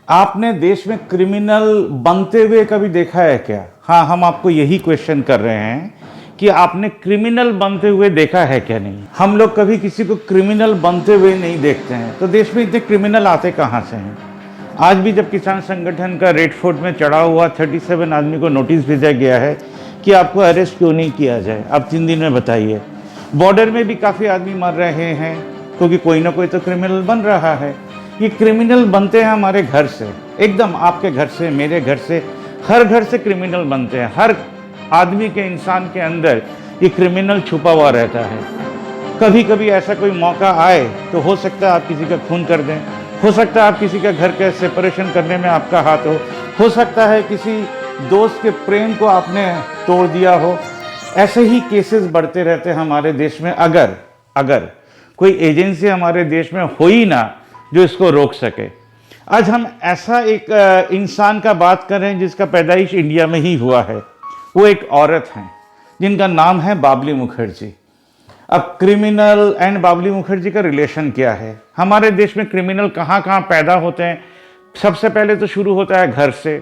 आपने देश में क्रिमिनल बनते हुए कभी देखा है क्या? हाँ, हम आपको यही क्वेश्चन कर रहे हैं कि आपने क्रिमिनल बनते हुए देखा है क्या? नहीं, हम लोग कभी किसी को क्रिमिनल बनते हुए नहीं देखते हैं। तो देश में इतने क्रिमिनल आते कहाँ से हैं? आज भी जब किसान संगठन का रेड फोर्ट में चढ़ा हुआ 37 आदमी को नोटिस भेजा गया है कि आपको अरेस्ट क्यों नहीं किया जाए, आप 3 दिन में बताइए। बॉर्डर में भी काफ़ी आदमी मर रहे हैं क्योंकि कोई ना कोई तो क्रिमिनल बन रहा है। ये क्रिमिनल बनते हैं हमारे घर से, एकदम आपके घर से, मेरे घर से, हर घर से क्रिमिनल बनते हैं। हर आदमी के, इंसान के अंदर ये क्रिमिनल छुपा हुआ रहता है। कभी कभी ऐसा कोई मौका आए तो हो सकता है आप किसी का खून कर दें, हो सकता है आप किसी का घर का सेपरेशन करने में आपका हाथ हो सकता है किसी दोस्त के प्रेम को आपने तोड़ दिया हो। ऐसे ही केसेस बढ़ते रहते हैं हमारे देश में। अगर कोई एजेंसी हमारे देश में हो ही ना जो इसको रोक सके। आज हम ऐसा एक इंसान का बात कर रहे हैं जिसका पैदाइश इंडिया में ही हुआ है। वो एक औरत हैं जिनका नाम है बाबली मुखर्जी। अब क्रिमिनल एंड बाबली मुखर्जी का रिलेशन क्या है? हमारे देश में क्रिमिनल कहाँ कहाँ पैदा होते हैं? सबसे पहले तो शुरू होता है घर से,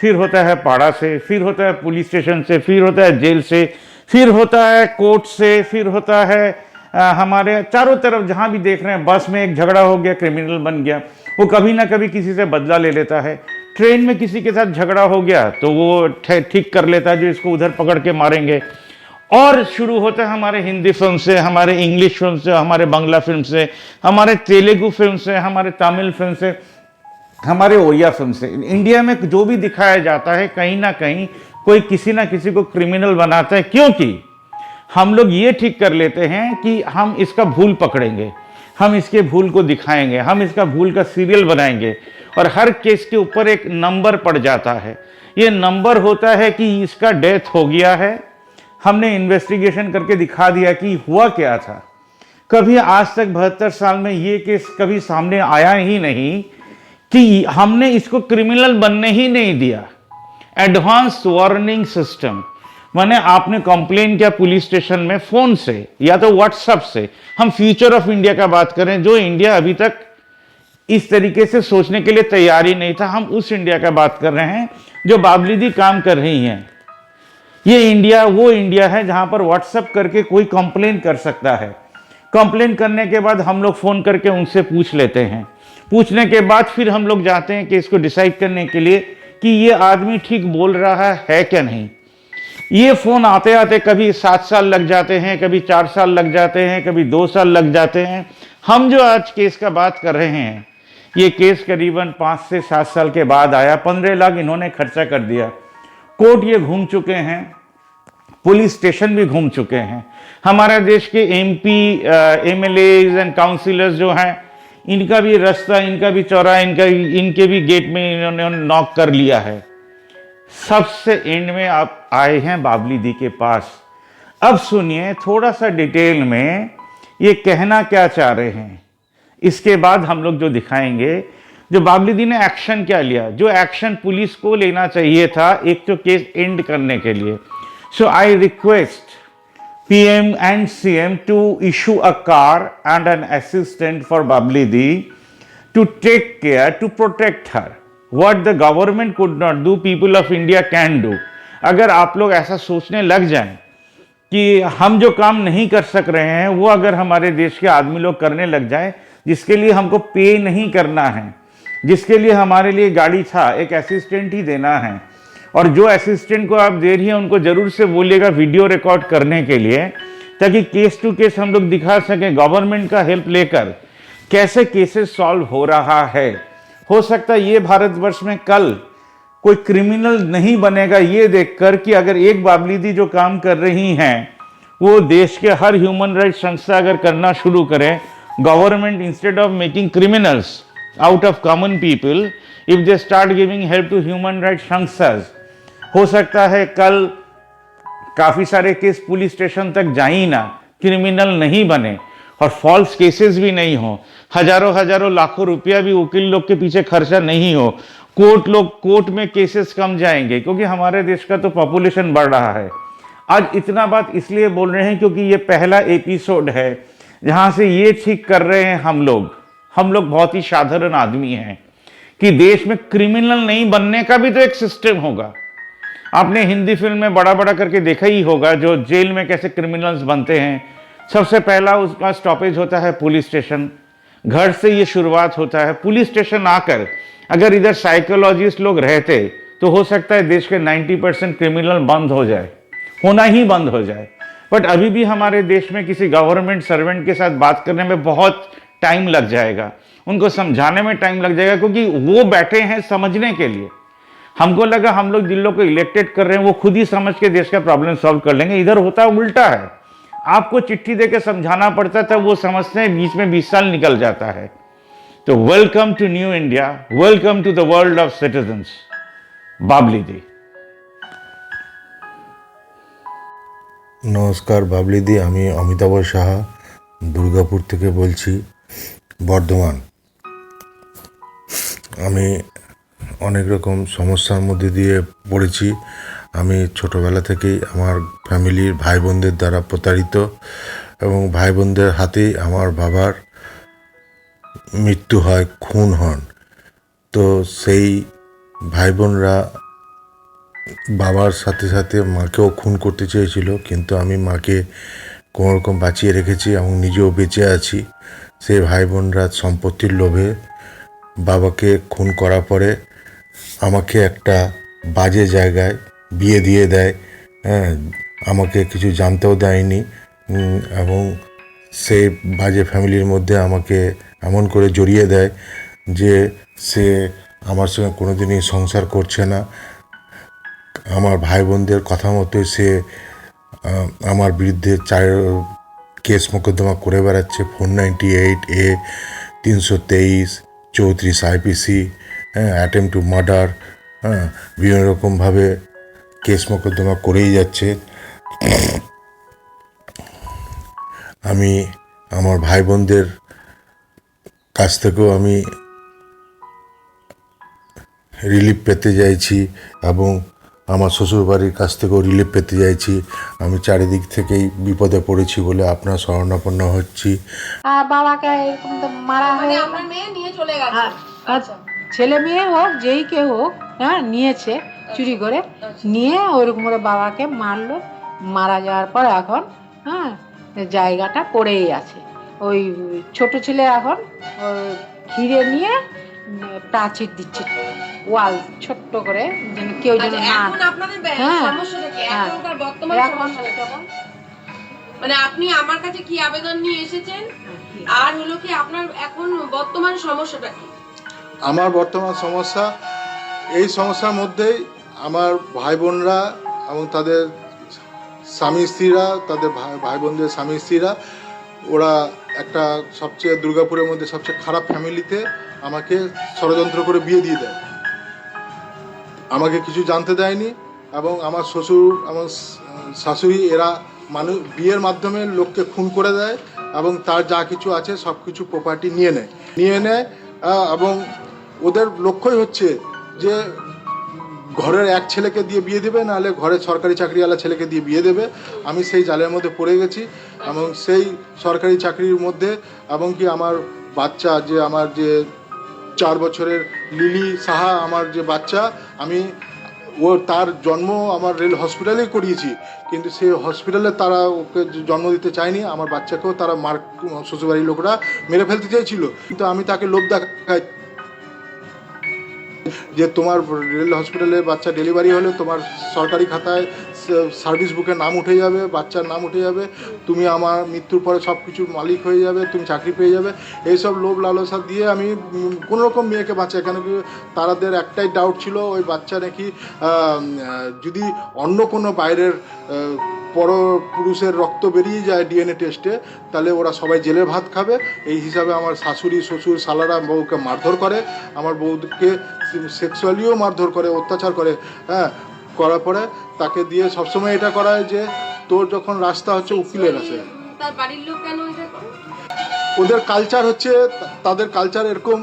फिर होता है पाड़ा से, फिर होता है पुलिस स्टेशन से, फिर होता है जेल से, फिर होता है कोर्ट से, फिर होता है हमारे चारों तरफ जहाँ भी देख रहे हैं। बस में एक झगड़ा हो गया, क्रिमिनल बन गया। वो कभी ना कभी किसी से बदला ले लेता है। ट्रेन में किसी के साथ झगड़ा हो गया तो वो ठीक कर लेता है जो इसको उधर पकड़ के मारेंगे। और शुरू होता है हमारे हिंदी फिल्म से, हमारे इंग्लिश फिल्म से, हमारे बांग्ला फिल्म से, हमारे तेलुगु फिल्म से, हमारे तमिल फिल्म से, हमारे ओडिया फिल्म से। इंडिया में जो भी दिखाया जाता है कहीं ना कहीं कोई किसी ना किसी को क्रिमिनल बनाता है, क्योंकि हम लोग ये ठीक कर लेते हैं कि हम इसका भूल पकड़ेंगे, हम इसके भूल को दिखाएंगे, हम इसका भूल का सीरियल बनाएंगे। और हर केस के ऊपर एक नंबर पड़ जाता है। ये नंबर होता है कि इसका डेथ हो गया है, हमने इन्वेस्टिगेशन करके दिखा दिया कि हुआ क्या था। कभी आज तक 72 साल में ये केस कभी सामने आया ही नहीं कि हमने इसको क्रिमिनल बनने ही नहीं दिया। एडवांस वार्निंग सिस्टम, माने आपने कंप्लेन किया पुलिस स्टेशन में फोन से या तो व्हाट्सएप से। हम फ्यूचर ऑफ इंडिया का बात करें, जो इंडिया अभी तक इस तरीके से सोचने के लिए तैयार ही नहीं था, हम उस इंडिया का बात कर रहे हैं जो बाबली दी काम कर रही हैं। ये इंडिया वो इंडिया है जहां पर व्हाट्सएप करके कोई कंप्लेन कर सकता है। कंप्लेन करने के बाद हम लोग फोन करके उनसे पूछ लेते हैं। पूछने के बाद फिर हम लोग जाते हैं कि इसको डिसाइड करने के लिए कि ये आदमी ठीक बोल रहा है क्या नहीं। ये फोन आते आते कभी 7 साल लग जाते हैं, कभी 4 साल लग जाते हैं, कभी 2 साल लग जाते हैं। हम जो आज केस का बात कर रहे हैं, ये केस करीबन 5 से 7 साल के बाद आया। 15 लाख इन्होंने खर्चा कर दिया। कोर्ट ये घूम चुके हैं, पुलिस स्टेशन भी घूम चुके हैं। हमारे देश के MP, MLAs एंड काउंसिलर्स जो हैं, इनका भी रास्ता, इनका भी चौराहा, इनके भी गेट में इन्होंने नॉक कर लिया है। सबसे एंड में आप आए हैं बाबली दी के पास। अब सुनिए थोड़ा सा डिटेल में ये कहना क्या चाह रहे हैं, इसके बाद हम लोग जो दिखाएंगे। जो बाबली दी ने एक्शन क्या लिया, जो एक्शन पुलिस को लेना चाहिए था एक तो केस एंड करने के लिए। So I request PM and CM to issue a car and an assistant for Babli Di to take care to protect her. What the government could not do, people of India can do. अगर आप लोग ऐसा सोचने लग जाएं कि हम जो काम नहीं कर सक रहे हैं वो अगर हमारे देश के आदमी लोग करने लग जाए, जिसके लिए हमको पे नहीं करना है, जिसके लिए हमारे लिए गाड़ी था, एक असिस्टेंट ही देना है। और जो असिस्टेंट को आप दे रही हैं उनको जरूर से बोलिएगा वीडियो रिकॉर्ड करने के लिए, ताकि केस टू केस हम लोग दिखा सकें गवर्नमेंट का हेल्प लेकर कैसे केसेस सॉल्व हो रहा है। हो सकता है ये भारतवर्ष में कल कोई क्रिमिनल नहीं बनेगा ये देखकर कि अगर एक बाबली दी जो काम कर रही हैं वो देश के हर ह्यूमन राइट संस्था अगर करना शुरू करें। Government instead of making criminals out of common people, if they start giving help to human right संस्थास, हो सकता है कल काफी सारे केस पुलिस स्टेशन तक जा ही ना, क्रिमिनल नहीं बने और फॉल्स केसेस भी नहीं हो, हजारों लाखों रुपया भी वकील लोग के पीछे खर्चा नहीं हो, कोर्ट में केसेस कम जाएंगे, क्योंकि हमारे देश का तो पॉपुलेशन बढ़ रहा है। आज इतना बात इसलिए बोल रहे हैं क्योंकि ये पहला एपिसोड है जहां से ये ठीक कर रहे हैं हम लोग बहुत ही साधारण आदमी हैं कि देश में क्रिमिनल नहीं बनने का भी तो एक सिस्टम होगा। आपने हिंदी फिल्म में बड़ा बड़ा करके देखा ही होगा, जो जेल में कैसे क्रिमिनल्स बनते हैं। सबसे पहला उसका स्टॉपेज होता है पुलिस स्टेशन, घर से ये शुरुआत होता है। पुलिस स्टेशन आकर अगर इधर साइकोलॉजिस्ट लोग रहते तो हो सकता है देश के 90% क्रिमिनल बंद हो जाए, होना ही बंद हो जाए। बट अभी भी हमारे देश में किसी गवर्नमेंट सर्वेंट के साथ बात करने में बहुत टाइम लग जाएगा, उनको समझाने में टाइम लग जाएगा, क्योंकि वो बैठे हैं समझने के लिए। हमको लगा हम लोग जिन लोग को इलेक्टेड कर रहे हैं वो खुद ही समझ के देश का प्रॉब्लम सॉल्व कर लेंगे। इधर होता उल्टा है, आपको चिट्ठी देकर समझाना पड़ता था, वो समझते हैं बीच में 20 साल निकल जाता है। तो welcome to new India, welcome to the world of citizens. Babli दी। नमस्कार बाबली दी, আমি অমিতাভ সাহা দুর্গাপুর থেকে বলছি, বর্ধমান। আমি অনেক রকম সমস্যার মধ্যে দিয়ে পড়েছি। আমি ছোটোবেলা থেকেই আমার ফ্যামিলির ভাই বোনদের দ্বারা প্রতারিত, এবং ভাই বোনদের হাতেই আমার বাবার মৃত্যু হয়, খুন হন। তো সেই ভাই বোনরা বাবার সাথে সাথে মাকেও খুন করতে চেয়েছিল, কিন্তু আমি মাকে কোনোরকম বাঁচিয়ে রেখেছি এবং নিজেও বেঁচে আছি। সেই ভাই বোনরা সম্পত্তির লোভে বাবাকে খুন করার পরে আমাকে একটা বাজে জায়গায় বিয়ে দিয়ে দেয়। হ্যাঁ, আমাকে কিছু জানতেও দেয়নি, এবং সেই বাজে ফ্যামিলির মধ্যে আমাকে এমন করে জড়িয়ে দেয় যে সে আমার সঙ্গে কোনোদিনই সংসার করছে না। আমার ভাই বোনদের কথা মতোই সে আমার বিরুদ্ধে কেস মোকদ্দমা করে বেড়াচ্ছে। 498A, 323, 34 IPC, হ্যাঁ, অ্যাটেম্প টু মার্ডার, হ্যাঁ, বিভিন্ন রকমভাবে কেস মোকদ্দমা করেই যাচ্ছে। আমি আমার ভাই বোনদের কাছ থেকেও আমি রিলিফ পেতে চাইছি, এবং আমার শ্বশুরবাড়ির কাছ থেকেও রিলিফ পেতে চাইছি। আমি চারিদিক থেকেই বিপদে পড়েছি বলে আপনার শরণাপন্ন হচ্ছি। আর বাবাকে এরকম তো মারা হয়ে আপনার মেয়ে নিয়ে চলে গেছে। আচ্ছা, ছেলে মেয়ে হোক যেই কেউ হোক, হ্যাঁ, নিয়েছে চুরি করে নিয়ে ওইরকম করে বাবাকে মারলো। মারা যাওয়ার পর এখন হ্যাঁ জায়গাটা পড়েই আছে। ওই ছোট ছেলে এখন ঘিরে নিয়ে প্রাচীর দিচ্ছে, ওয়াল ছোট্ট করে, যেন কেউ যেন না। এখন আপনাদের হ্যাঁ, সমস্যাটা কি? হ্যাঁ। এখনকার বর্তমান সমস্যাটা কেমন? মানে আপনি আমার কাছে কি আবেদন নিয়ে এসেছেন, আর হলো কি আপনার এখন বর্তমান সমস্যাটা কি? আমার বর্তমান সমস্যা, এই সমস্যার মধ্যেই আমার ভাই বোনরা এবং তাদের স্বামী স্ত্রীরা, তাদের ভাই বোনদের স্বামী স্ত্রীরা, ওরা একটা সবচেয়ে দুর্গাপুরের মধ্যে সবচেয়ে খারাপ ফ্যামিলিতে আমাকে ষড়যন্ত্র করে বিয়ে দিয়ে দেয়। আমাকে কিছু জানতে দেয়নি, এবং আমার শ্বশুর এবং শাশুড়ি এরা বিয়ের মাধ্যমে লোককে খুন করে দেয়, এবং তার যা কিছু আছে সব কিছু প্রপার্টি নিয়ে নেয়। এবং ওদের লক্ষ্যই হচ্ছে যে ঘরের এক ছেলেকে দিয়ে বিয়ে দেবে, নাহলে ঘরের সরকারি চাকরিওয়ালা ছেলেকে দিয়ে বিয়ে দেবে। আমি সেই জালের মধ্যে পড়ে গেছি, এবং সেই সরকারি চাকরির মধ্যে, এবং কি আমার বাচ্চা, যে আমার যে 4 বছরের লিলি সাহা, আমার যে বাচ্চা, তার জন্ম আমার রেল হসপিটালেই করিয়েছি, কিন্তু সেই হসপিটালে তারা ওকে জন্ম দিতে চায়নি। আমার বাচ্চাকেও তারা শ্বশুরবাড়ির লোকরা মেরে ফেলতে চেয়েছিল, কিন্তু আমি তাকে লোভ দেখাই যে তোমার রেল হসপিটালে বাচ্চা ডেলিভারি হলে তোমার সরকারি খাতায় সার্ভিস বুকে নাম উঠে যাবে, বাচ্চার নাম উঠে যাবে, তুমি আমার মৃত্যুর পরে সব কিছুর মালিক হয়ে যাবে, তুমি চাকরি পেয়ে যাবে। এইসব লোভ লালসা দিয়ে আমি কোনোরকম মেয়েকে বাঁচাই। কেন কি তাদের একটাই ডাউট ছিল, ওই বাচ্চা নাকি যদি অন্য কোনো বাইরের পুরুষের রক্ত বেরিয়ে যায় ডিএনএ টেস্টে, তাহলে ওরা সবাই জেলে ভাত খাবে। এই হিসাবে আমার শাশুড়ি শ্বশুর শালারা বউকে মারধর করে, আমার বউকে সেক্সুয়ালিও মারধর করে, অত্যাচার করে। হ্যাঁ, করার পরে তাকে দিয়ে সবসময় এটা করায় যে তোর যখন রাস্তা হচ্ছে উকিলের আছে। তার বাড়ির লোক কেন এটা করে? ওদের কালচার হচ্ছে, তাদের কালচার এরকম।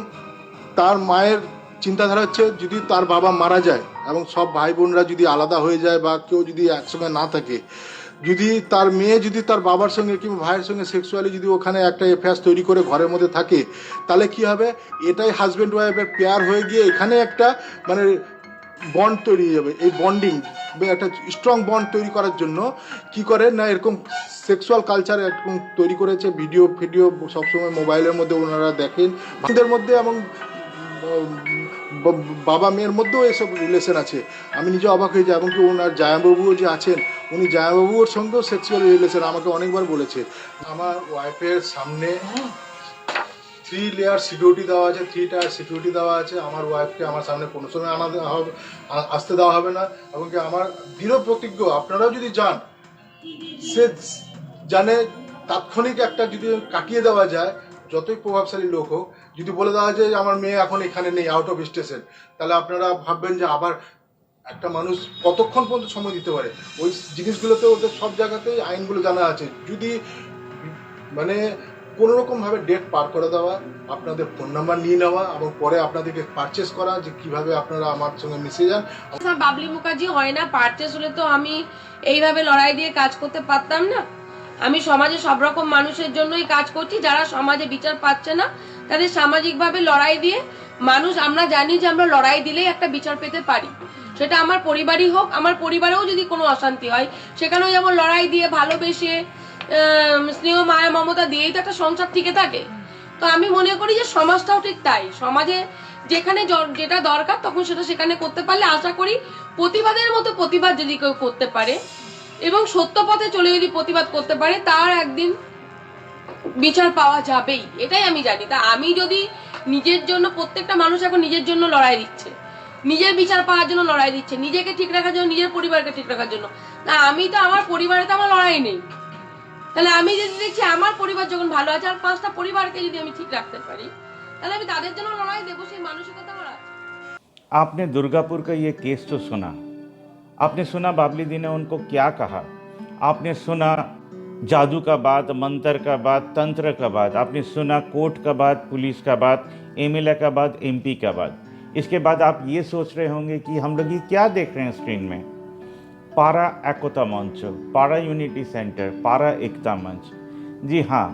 তার মায়ের চিন্তাধারা হচ্ছে যদি তার বাবা মারা যায় এবং সব ভাই বোনরা যদি আলাদা হয়ে যায় বা কেউ যদি একসঙ্গে না থাকে, যদি তার মেয়ে যদি তার বাবার সঙ্গে কিংবা ভাইয়ের সঙ্গে সেক্সুয়ালি যদি ওখানে একটা অ্যাফেয়ার্স তৈরি করে ঘরের মধ্যে থাকে, তাহলে কি হবে, এটাই হাজব্যান্ড ওয়াইফের পেয়ার হয়ে গিয়ে এখানে একটা মানে বন্ড তৈরি হয়ে যাবে। এই বন্ডিং একটা স্ট্রং বন্ড তৈরি করার জন্য কি করে না, এরকম সেক্সুয়াল কালচার এরকম তৈরি করেছে। ভিডিও সবসময় মোবাইলের মধ্যে ওনারা দেখেন, ভাইদের মধ্যে এবং বাবা মেয়ের মধ্যেও এসব রিলেশন আছে। আমি নিজে অবাক হয়ে যাই। এমনকি ওনার জায়াবাবুও যে আছেন, উনি জায়াবাবুর সঙ্গেও সেক্সুয়াল রিলেশন আমাকে অনেকবার বলেছে। আমার ওয়াইফের সামনে 3 লেয়ার সিকিউরিটি দেওয়া আছে, 3 টায়ার সিকিউরিটি দেওয়া আছে। আমার ওয়াইফকে আমার সামনে কোনো সময় আসতে দেওয়া হবে না। এমনকি আমার দৃঢ় প্রতিজ্ঞ, আপনারাও যদি যান, সে জানে তাৎক্ষণিক একটা যদি কাটিয়ে দেওয়া যায়, যতই প্রভাবশালী লোক হোক, যদি বলে দেওয়া যায় যে আমার মেয়ে এখন এখানে নেই, আউট অফ স্টেশন, তাহলে আপনারা ভাববেন যে আবার একটা মানুষ কতক্ষণ পর্যন্ত সময় দিতে পারে। ওই জিনিসগুলোতে ওদের সব জায়গাতেই আইনগুলো জানা আছে। যদি মানে কোনো রকমভাবে ডেট পার করে দেওয়া, আপনাদের ফোন নাম্বার নিয়ে নেওয়া এবং পরে আপনাদেরকে পারচেস করা, যে কিভাবে আপনারা আমার সঙ্গে মিশে যান। বাবলি মুখার্জি হয় না, পারচেস হলে তো আমি এইভাবে লড়াই দিয়ে কাজ করতে পারতাম না। আমি সমাজে সব রকম মানুষের জন্যই কাজ করছি, যারা সমাজে বিচার পাচ্ছে না তাদের সামাজিকভাবে লড়াই দিয়ে মানুষ, আমরা জানি যে আমরা লড়াই দিলেই একটা বিচার পেতে পারি। সেটা আমার পরিবারই হোক, আমার পরিবারেও যদি কোনো অশান্তি হয় সেখানেও যেমন লড়াই দিয়ে ভালোবেসে স্নেহ মায়া মমতা দিয়েই তো একটা সংসার টিকে থাকে। তো আমি মনে করি যে সমাজটাও ঠিক তাই, সমাজে যেখানে যেটা দরকার তখন সেটা সেখানে করতে পারলে আশা করি প্রতিবাদের মতো প্রতিবাদ যদি কেউ করতে পারে এবং সত্য পথে চলে যদি প্রতিবাদ করতে পারে, তার একদিন বিচার পাওয়া যাবেই, এটাই আমি জানি। তা আমি যদি নিজের জন্য, প্রত্যেকটা মানুষ এখন নিজের জন্য লড়াই দিচ্ছে, নিজের বিচার পাওয়ার জন্য লড়াই দিচ্ছে, নিজেকে ঠিক রাখার জন্য, নিজের পরিবারকে ঠিক রাখার জন্য। তা আমি তো আমার পরিবারে তো আমার লড়াই নেই, তাহলে আমি যদি দেখছি আমার পরিবার যখন ভালো আছে, আর 5টা পরিবারকে যদি আমি ঠিক রাখতে পারি, তাহলে আমি তাদের জন্য লড়াই দেবো, সেই মানসিকতা আমার আছে। आपने दुर्गापुर का ये केस तो सुना, आपने सुना बाबली दी ने उनको क्या कहा, आपने सुना जादू का बात, मंत्र का बात, तंत्र का बात, आपने सुना कोर्ट का बात, पुलिस का बात, एमएलए का बात, एमपी का बात। इसके बाद आप ये सोच रहे होंगे कि हम लोग ये क्या देख रहे हैं स्क्रीन में। पारा एकता मंच, पारा यूनिटी सेंटर, पारा एकता मंच। जी हाँ,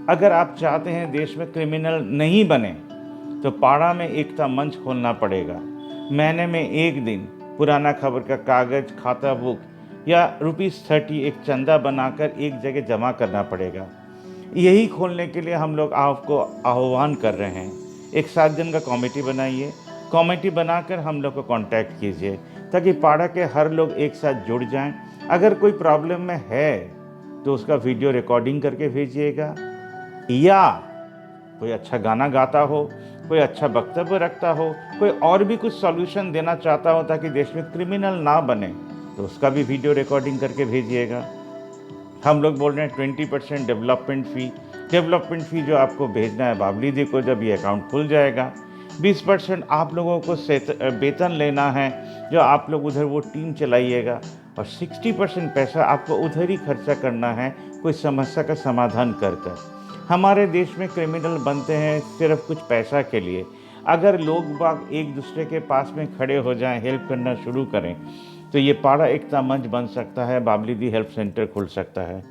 अगर आप चाहते हैं देश में क्रिमिनल नहीं बने तो पारा में एकता मंच खोलना पड़ेगा। महीने में एक दिन पुराना खबर का कागज़, खाता बुक या ₹30 एक चंदा बनाकर एक जगह जमा करना पड़ेगा। यही खोलने के लिए हम लोग आपको आह्वान कर रहे हैं। एक 7 जन का कमेटी बनाइए, कमेटी बनाकर हम लोग को कांटेक्ट कीजिए ताकि पाड़ा के हर लोग एक साथ जुड़ जाएं। अगर कोई प्रॉब्लम में है तो उसका वीडियो रिकॉर्डिंग करके भेजिएगा, या कोई अच्छा गाना गाता हो, कोई अच्छा वक्तव्य रखता हो, कोई और भी कुछ सॉल्यूशन देना चाहता हो ताकि देश में क्रिमिनल ना बने, तो उसका भी वीडियो रिकॉर्डिंग करके भेजिएगा। हम लोग बोल रहे हैं 20% डेवलपमेंट फ़ी जो आपको भेजना है बाबली दी को, जब ये अकाउंट खुल जाएगा। 20% आप लोगों को वेतन लेना है, जो आप लोग उधर वो टीम चलाइएगा, और 60% पैसा आपको उधर ही खर्चा करना है कोई समस्या का समाधान कर कर। हमारे देश में क्रिमिनल बनते हैं सिर्फ कुछ पैसा के लिए। अगर लोग बाग एक दूसरे के पास में खड़े हो जाएं, हेल्प करना शुरू करें, तो ये पाड़ा एकता मंच बन सकता है, बाबली दी हेल्प सेंटर खुल सकता है।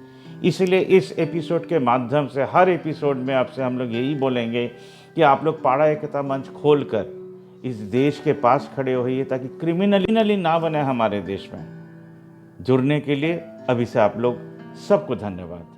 इसलिए इस एपिसोड के माध्यम से हर एपिसोड में आपसे हम लोग यही बोलेंगे कि आप लोग पाड़ा एकता मंच खोलकर इस देश के पास खड़े होइए ताकि क्रिमिनली ना बने हमारे देश में। जुड़ने के लिए अभी से आप लोग सबको धन्यवाद।